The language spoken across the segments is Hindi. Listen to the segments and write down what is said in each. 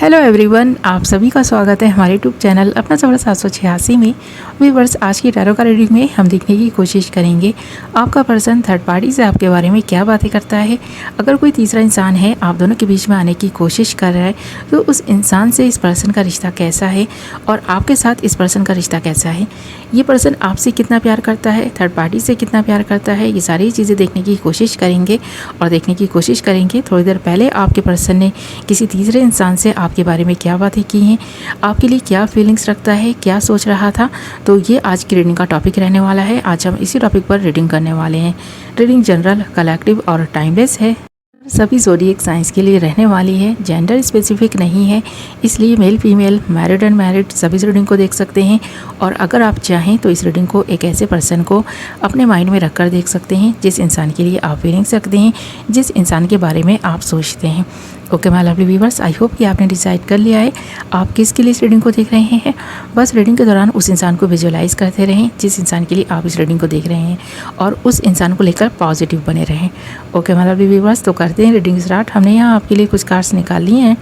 हेलो एवरीवन, आप सभी का स्वागत है हमारे यूट्यूब चैनल अपना सफर 786 में। व्यूअर्स, आज की टैरो कार्ड रीडिंग में हम देखने की कोशिश करेंगे आपका पर्सन थर्ड पार्टी से आपके बारे में क्या बातें करता है। अगर कोई तीसरा इंसान है आप दोनों के बीच में आने की कोशिश कर रहा है तो उस इंसान से इस पर्सन का रिश्ता कैसा है और आपके साथ इस पर्सन का रिश्ता कैसा है। ये पर्सन आपसे कितना प्यार करता है, थर्ड पार्टी से कितना प्यार करता है, ये सारी चीज़ें देखने की कोशिश करेंगे। और देखने की कोशिश करेंगे थोड़ी देर पहले आपके पर्सन ने किसी तीसरे इंसान से आपके बारे में क्या बातें की हैं, आपके लिए क्या फीलिंग्स रखता है, क्या सोच रहा था। तो ये आज की रीडिंग का टॉपिक रहने वाला है। आज हम इसी टॉपिक पर रीडिंग करने वाले हैं। रीडिंग जनरल, कलेक्टिव और टाइमलेस है। सभी ज़ोडिएक साइंस के लिए रहने वाली है, जेंडर स्पेसिफिक नहीं है, इसलिए मेल फीमेल, मैरिड अनमैरिड सभी इस रीडिंग को देख सकते हैं। और अगर आप चाहें तो इस रीडिंग को एक ऐसे पर्सन को अपने माइंड में रखकर देख सकते हैं जिस इंसान के लिए आप फीलिंग्स रखते हैं, जिस इंसान के बारे में आप सोचते हैं। Okay my lovely viewers, I hope कि आपने डिसाइड कर लिया है आप किसके लिए इस रीडिंग को देख रहे हैं। बस रीडिंग के दौरान उस इंसान को विजुअलाइज करते रहें जिस इंसान के लिए आप इस रीडिंग को देख रहे हैं और उस इंसान को लेकर पॉजिटिव बने रहें। ओके माय लवली व्यूअर्स, तो करते हैं रीडिंग स्टार्ट। हमने यहाँ आपके लिए कुछ कार्ड्स निकाल लिए हैं।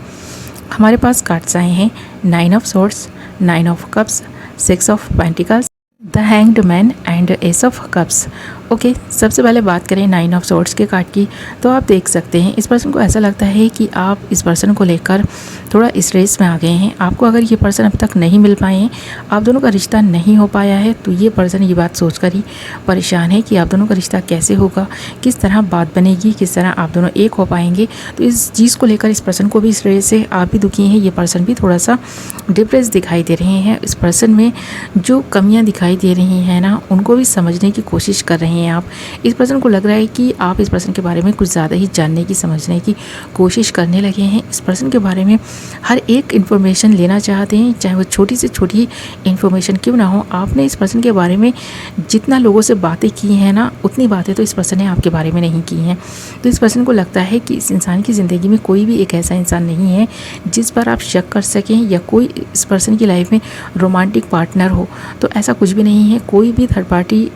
हमारे पास कार्ड्स आए हैं 9 of swords, 9 of cups, 6 of pentacles, the hanged man and S of cups. Okay, सबसे पहले बात करें 9 ऑफ सोर्ड्स के कार्ड की, तो आप देख सकते हैं इस पर्सन को ऐसा लगता है कि आप इस पर्सन को लेकर थोड़ा इस रेस में आ गए हैं। आपको अगर ये पर्सन अब तक नहीं मिल पाए हैं, आप दोनों का रिश्ता नहीं हो पाया है, तो ये पर्सन ये बात सोचकर ही परेशान है कि आप दोनों का रिश्ता कैसे होगा, किस तरह बात बनेगी, किस तरह आप दोनों एक हो पाएंगे। तो इस चीज़ को लेकर इस पर्सन को भी इस रेस से आप भी दुखी हैं। ये पर्सन भी थोड़ा सा डिप्रेस दिखाई दे रहे हैं। इस पर्सन में जो कमियाँ दिखाई दे रही हैं ना, उनको भी समझने की कोशिश कर रहे हैं आप। इस पर्सन को लग रहा है कि आप इस पर्सन के बारे में कुछ ज़्यादा ही जानने की, समझने की कोशिश करने लगे हैं। इस पर्सन के बारे में हर एक इन्फॉर्मेशन लेना चाहते हैं, चाहे वो छोटी से छोटी इन्फॉर्मेशन क्यों ना हो। आपने इस पर्सन के बारे में जितना लोगों से बातें की हैं ना, उतनी बातें तो इस पर्सन ने आपके बारे में नहीं की हैं। तो इस पर्सन को लगता है कि इस इंसान की ज़िंदगी में कोई भी एक ऐसा इंसान नहीं है जिस पर आप शक कर सकें, या कोई इस पर्सन की लाइफ में रोमांटिक पार्टनर हो। तो ऐसा कुछ भी नहीं है। कोई भी थर्ड पार्टी,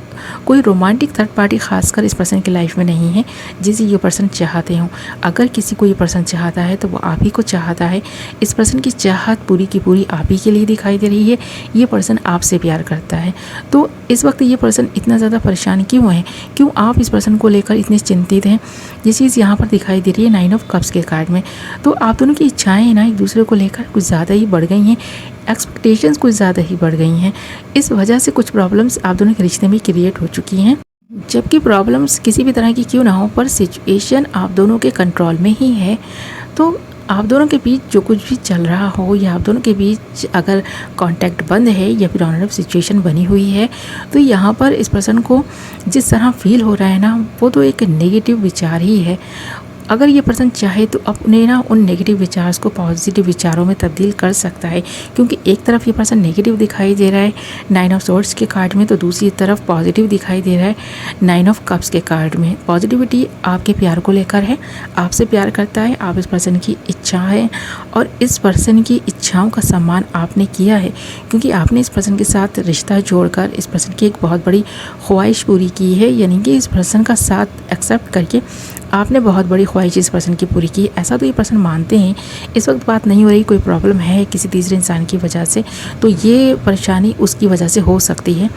कोई रोमांटिक थर्ड पार्टी खासकर इस पर्सन की लाइफ में नहीं है जिसे ये पर्सन चाहते हों। अगर किसी को ये पर्सन चाहता है तो वो आप ही को चाहता है। इस पर्सन की चाहत पूरी की पूरी आप ही के लिए दिखाई दे रही है। ये पर्सन आपसे प्यार करता है। तो इस वक्त ये पर्सन इतना ज़्यादा परेशान क्यों है, क्यों आप इस पर्सन को लेकर इतने चिंतित हैं, ये चीज़ यहाँ पर दिखाई दे रही है 9 ऑफ कप्स के कार्ड में। तो आप दोनों की इच्छाएँ ना एक दूसरे को लेकर कुछ ज़्यादा ही बढ़ गई हैं, एक्सपेक्टेशंस कुछ ज़्यादा ही बढ़ गई हैं। इस वजह से कुछ प्रॉब्लम्स आप दोनों के रिश्ते में क्रिएट हो चुकी हैं। जबकि प्रॉब्लम्स किसी भी तरह की क्यों ना हो, पर सिचुएशन आप दोनों के कंट्रोल में ही है। तो आप दोनों के बीच जो कुछ भी चल रहा हो, या आप दोनों के बीच अगर कांटेक्ट बंद है या फिर ऑन ऑफ सिचुएशन बनी हुई है, तो यहाँ पर इस पर्सन को जिस तरह फील हो रहा है ना, वो तो एक नेगेटिव विचार ही है। अगर ये पर्सन चाहे तो अपने ना उन नेगेटिव विचार को पॉजिटिव विचारों में तब्दील कर सकता है, क्योंकि एक तरफ ये पर्सन नेगेटिव दिखाई दे रहा है 9 ऑफ सोर्ड्स के कार्ड में, तो दूसरी तरफ पॉजिटिव दिखाई दे रहा है 9 ऑफ कप्स के कार्ड में। पॉजिटिविटी आपके प्यार को लेकर है, आपसे प्यार करता है, आप इस पर्सन की इच्छा है और इस पर्सन की इच्छाओं का सम्मान आपने किया है, क्योंकि आपने इस पर्सन के साथ रिश्ता जोड़कर इस पर्सन की एक बहुत बड़ी ख्वाहिश पूरी की है। यानी कि इस पर्सन का साथ एक्सेप्ट करके आपने बहुत बड़ी ख्वाहिश इस पर्सन की पूरी की। ऐसा तो ये पर्सन मानते हैं। इस वक्त बात नहीं हो रही कोई प्रॉब्लम है किसी तीसरे इंसान की वजह से, तो ये परेशानी उसकी वजह से हो सकती है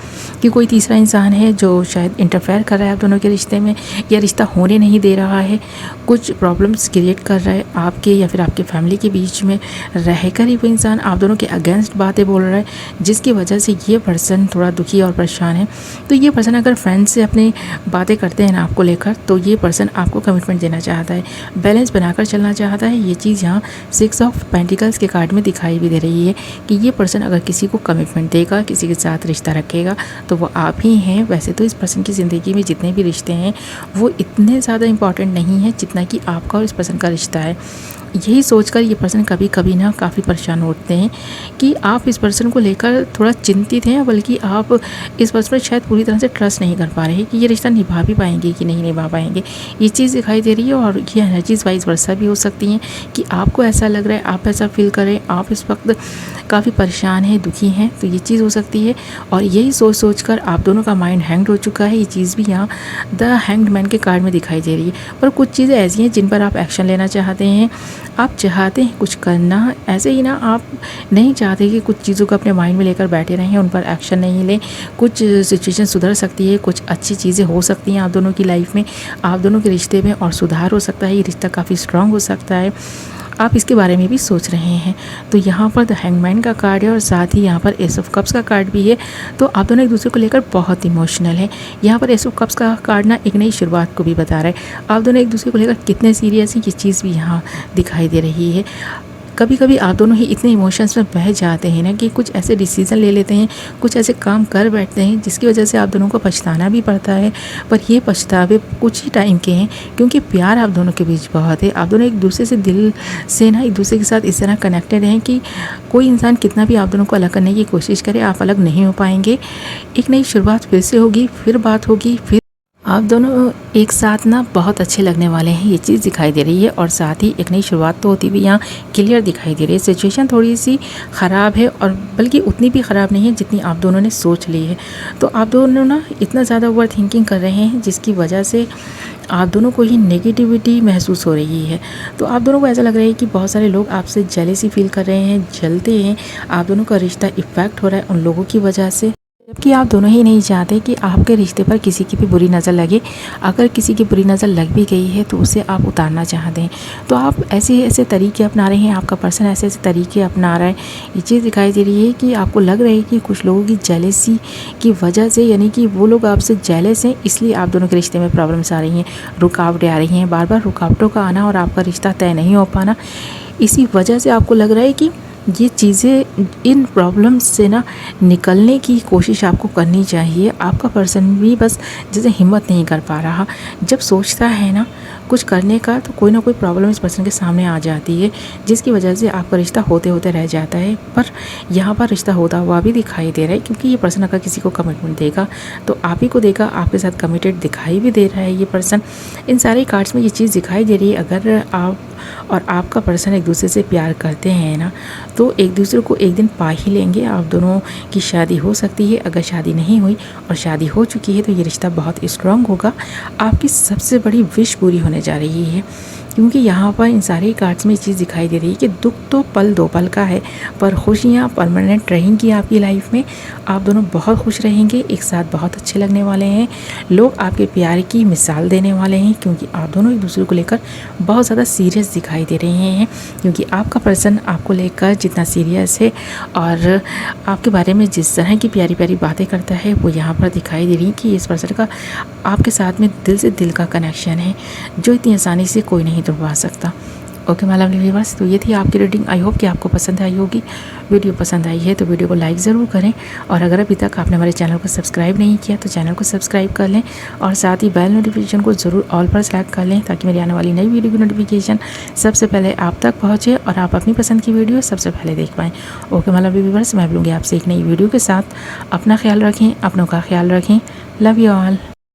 कि कोई तीसरा इंसान है जो शायद इंटरफेयर कर रहा है आप दोनों के रिश्ते में, या रिश्ता होने नहीं दे रहा है, कुछ प्रॉब्लम्स क्रिएट कर रहा है आपके या फिर आपके फैमिली के बीच में रहकर ही वो इंसान आप दोनों के अगेंस्ट बातें बोल रहा है, जिसकी वजह से ये पर्सन थोड़ा दुखी और परेशान है। तो ये पर्सन अगर फ्रेंड से अपनी बातें करते हैं ना आपको लेकर, तो ये पर्सन आपको कमिटमेंट देना चाहता है, बैलेंस बनाकर चलना चाहता है। ये चीज़ यहाँ 6 ऑफ पेंटिकल्स के कार्ड में दिखाई भी दे रही है कि ये पर्सन अगर किसी को कमिटमेंट देगा, किसी के साथ रिश्ता रखेगा, तो वो आप ही हैं। वैसे तो इस पर्सन की ज़िंदगी में जितने भी रिश्ते हैं वो इतने ज़्यादा इंपॉर्टेंट नहीं है जितना कि आपका और इस पर्सन का रिश्ता है। यही सोचकर ये पर्सन कभी कभी ना काफ़ी परेशान होते हैं कि आप इस पर्सन को लेकर थोड़ा चिंतित हैं, बल्कि आप इस पर्सन पर शायद पूरी तरह से ट्रस्ट नहीं कर पा रहे हैं कि ये रिश्ता निभा भी पाएंगे कि नहीं निभा पाएंगे। ये चीज़ चीज़ दिखाई दे रही है और ये एनर्जीज वाइज वर्षा भी हो सकती हैं कि आपको ऐसा लग रहा है, आप ऐसा फील कर रहे हैं, आप इस वक्त काफ़ी परेशान हैं, दुखी हैं, तो ये चीज़ हो सकती है। और यही सोच कर आप दोनों का माइंड हैंग्ड हो चुका है। ये चीज़ भी यहाँ द हैंग्ड मैन के कार्ड में दिखाई दे रही है। पर कुछ चीज़ें ऐसी हैं जिन पर आप एक्शन लेना चाहते हैं, आप चाहते हैं कुछ करना, ऐसे ही ना आप नहीं चाहते कि कुछ चीज़ों को अपने माइंड में लेकर बैठे रहें, उन पर एक्शन नहीं लें। कुछ सिचुएशन सुधर सकती है, कुछ अच्छी चीज़ें हो सकती हैं आप दोनों की लाइफ में, आप दोनों के रिश्ते में, और सुधार हो सकता है। ये रिश्ता काफ़ी स्ट्रांग हो सकता है, आप इसके बारे में भी सोच रहे हैं। तो यहाँ पर द हैंगमैन का कार्ड है और साथ ही यहाँ पर एस ऑफ कप्स का कार्ड भी है। तो आप दोनों एक दूसरे को लेकर बहुत इमोशनल है। यहाँ पर एस ऑफ कप्स का कार्ड ना एक नई शुरुआत को भी बता रहा है। आप दोनों एक दूसरे को लेकर कितने सीरियस हैं, ये चीज़ भी यहाँ दिखाई दे रही है। कभी कभी आप दोनों ही इतने इमोशंस में बह जाते हैं ना कि कुछ ऐसे डिसीज़न ले लेते हैं, कुछ ऐसे काम कर बैठते हैं जिसकी वजह से आप दोनों को पछताना भी पड़ता है। पर ये पछतावे कुछ ही टाइम के हैं, क्योंकि प्यार आप दोनों के बीच बहुत है। आप दोनों एक दूसरे से दिल से ना एक दूसरे के साथ इस तरह कनेक्टेड हैं कि कोई इंसान कितना भी आप दोनों को अलग करने की कोशिश करे, आप अलग नहीं हो पाएंगे। एक नई शुरुआत फिर से होगी, फिर बात होगी, फिर आप दोनों एक साथ ना बहुत अच्छे लगने वाले हैं, ये चीज़ दिखाई दे रही है। और साथ ही एक नई शुरुआत तो होती हुई यहाँ क्लियर दिखाई दे रही है। सिचुएशन थोड़ी सी ख़राब है, और बल्कि उतनी भी ख़राब नहीं है जितनी आप दोनों ने सोच ली है। तो आप दोनों ना इतना ज़्यादा ओवर थिंकिंग कर रहे हैं जिसकी वजह से आप दोनों को ही नेगेटिविटी महसूस हो रही है। तो आप दोनों को ऐसा लग रहा है कि बहुत सारे लोग आपसे जेलेसी फील कर रहे हैं, जलते हैं। आप दोनों का रिश्ता इफ़ेक्ट हो रहा है उन लोगों की वजह से, जबकि आप दोनों ही नहीं चाहते कि आपके रिश्ते पर किसी की भी बुरी नज़र लगे। अगर किसी की बुरी नज़र लग भी गई है तो उसे आप उतारना चाहते हैं। तो आप ऐसे तरीके अपना रहे हैं, आपका पर्सन ऐसे तरीके अपना रहा है। ये चीज़ दिखाई दे रही है कि आपको लग रहा है कि कुछ लोगों की जेलेसी की वजह से, यानी कि वो लोग आपसे जेलस हैं, इसलिए आप दोनों के रिश्ते में प्रॉब्लम्स आ रही हैं, रुकावटें आ रही हैं। बार बार रुकावटों का आना और आपका रिश्ता तय नहीं हो पाना, इसी वजह से आपको लग रहा है कि ये चीज़ें, इन प्रॉब्लम्स से ना निकलने की कोशिश आपको करनी चाहिए। आपका पर्सन भी बस जैसे हिम्मत नहीं कर पा रहा। जब सोचता है ना कुछ करने का, तो कोई ना कोई प्रॉब्लम इस पर्सन के सामने आ जाती है, जिसकी वजह से आपका रिश्ता होते होते रह जाता है। पर यहाँ पर रिश्ता होता हुआ भी दिखाई दे रहा है, क्योंकि ये पर्सन अगर किसी को कमिटमेंट देगा तो आप ही को देगा, आपके साथ कमिटेड दिखाई भी दे रहा है ये पर्सन। इन सारे कार्ड्स में ये चीज़ दिखाई दे रही है। अगर आप और आपका पर्सन एक दूसरे से प्यार करते हैं ना, तो एक दूसरे को एक दिन पा ही लेंगे। आप दोनों की शादी हो सकती है। अगर शादी नहीं हुई और शादी हो चुकी है तो ये रिश्ता बहुत स्ट्रांग होगा। आपकी सबसे बड़ी विश पूरी होने जा रही है, क्योंकि यहाँ पर इन सारे कार्ड्स में ये चीज़ दिखाई दे रही है कि दुख तो पल दो पल का है, पर खुशियाँ परमानेंट रहेंगी आपकी लाइफ में। आप दोनों बहुत खुश रहेंगे, एक साथ बहुत अच्छे लगने वाले हैं। लोग आपके प्यार की मिसाल देने वाले हैं, क्योंकि आप दोनों एक दूसरे को लेकर बहुत ज़्यादा सीरियस दिखाई दे रहे हैं। क्योंकि आपका पर्सन आपको लेकर जितना सीरियस है और आपके बारे में जिस तरह की प्यारी प्यारी बातें करता है, वो यहाँ पर दिखाई दे रही है कि इस पर्सन का आपके साथ में दिल से दिल का कनेक्शन है, जो इतनी आसानी से कोई नहीं तोड़वा सकता। ओके माय लवली व्यूअर्स, तो ये थी आपकी रीडिंग। आई होप कि आपको पसंद आई होगी। वीडियो पसंद आई है तो वीडियो को लाइक ज़रूर करें, और अगर अभी तक आपने हमारे चैनल को सब्सक्राइब नहीं किया तो चैनल को सब्सक्राइब कर लें, और साथ ही बेल नोटिफिकेशन को ज़रूर ऑल पर सेलेक्ट कर लें, ताकि मेरी आने वाली नई वीडियो की नोटिफिकेशन सबसे पहले आप तक पहुँचे और आप अपनी पसंद की वीडियो सबसे पहले देख पाएँ। ओके माय लवली व्यूअर्स, मैं मिलूँगी आपसे एक नई वीडियो के साथ। अपना ख्याल रखें, अपनों का ख्याल रखें। Love you all.